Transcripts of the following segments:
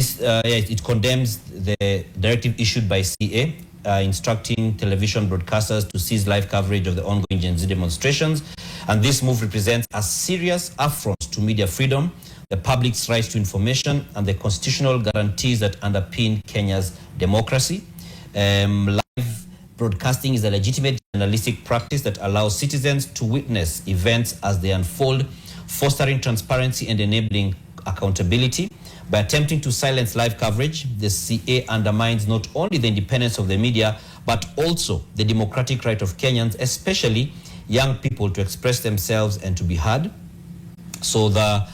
it condemns the directive issued by CA instructing television broadcasters to cease live coverage of the ongoing Gen Z demonstrations. And this move represents a serious affront to media freedom, the public's right to information, and the constitutional guarantees that underpin Kenya's democracy. Live broadcasting is a legitimate journalistic practice that allows citizens to witness events as they unfold, fostering transparency and enabling accountability. By attempting to silence live coverage, the CA undermines not only the independence of the media, but also the democratic right of Kenyans, especially young people, to express themselves and to be heard. So the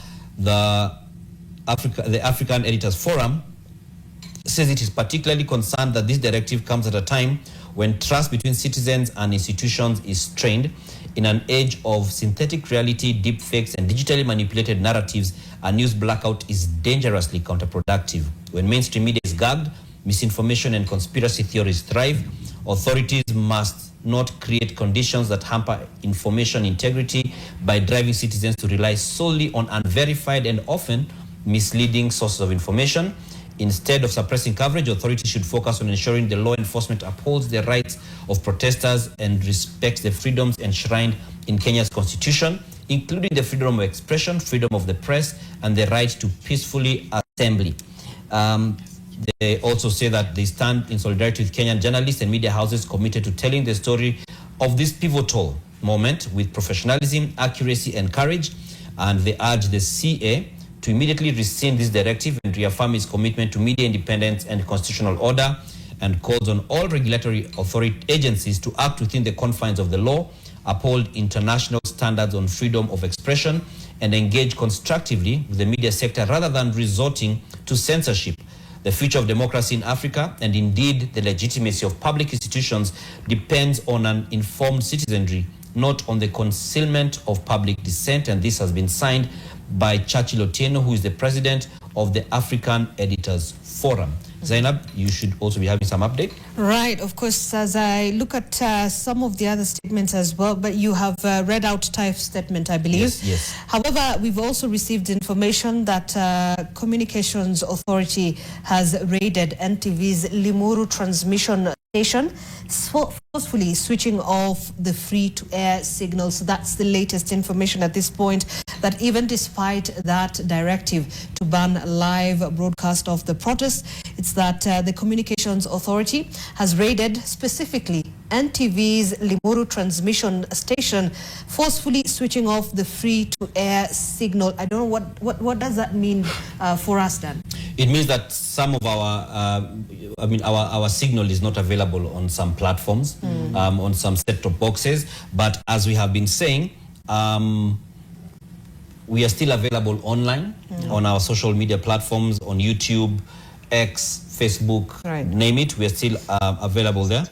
African Editors Forum says it is particularly concerned that this directive comes at a time when trust between citizens and institutions is strained. In an age of synthetic reality, deepfakes, and digitally manipulated narratives, a news blackout is dangerously counterproductive. When mainstream media is gagged, misinformation and conspiracy theories thrive. Authorities must not create conditions that hamper information integrity by driving citizens to rely solely on unverified and often misleading sources of information. Instead of suppressing coverage, authorities should focus on ensuring the law enforcement upholds the rights of protesters and respects the freedoms enshrined in Kenya's constitution, including the freedom of expression, freedom of the press, and the right to peacefully assembly. They also say that they stand in solidarity with Kenyan journalists and media houses committed to telling the story of this pivotal moment with professionalism, accuracy, and courage. And they urge the CA to immediately rescind this directive and reaffirm its commitment to media independence and constitutional order, and calls on all regulatory authority agencies to act within the confines of the law, uphold international standards on freedom of expression, and engage constructively with the media sector rather than resorting to censorship. The future of democracy in Africa, and indeed the legitimacy of public institutions, depends on an informed citizenry, not on the concealment of public dissent. And this has been signed by Churchill Otieno, who is the president of the African Editors Forum. Zainab, you should also be having some update. Right, of course, as I look at some of the other statements as well, but you have read out Taif's statement, I believe. Yes. However, we've also received information that Communications Authority has raided NTV's Limuru transmission station, forcefully switching off the free-to-air signal. So that's the latest information at this point, that even despite that directive to ban live broadcast of the protest, it's that the Communications Authority has raided specifically NTV's Limuru transmission station, forcefully switching off the free-to-air signal. I don't know what does that mean for us, Dan? It means that some of our signal is not available on some platforms, on some set-top boxes. But as we have been saying, we are still available online on our social media platforms, on YouTube, X, Facebook, name it. We are still available there.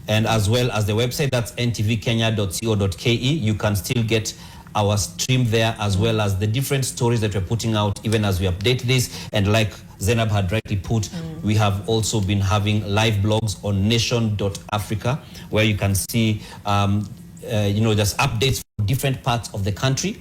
And as well as the website, that's ntvkenya.co.ke. You can still get our stream there, as well as the different stories that we're putting out, even as we update this. And like Zainab had rightly put, we have also been having live blogs on nation.africa, where you can see, just updates from different parts of the country.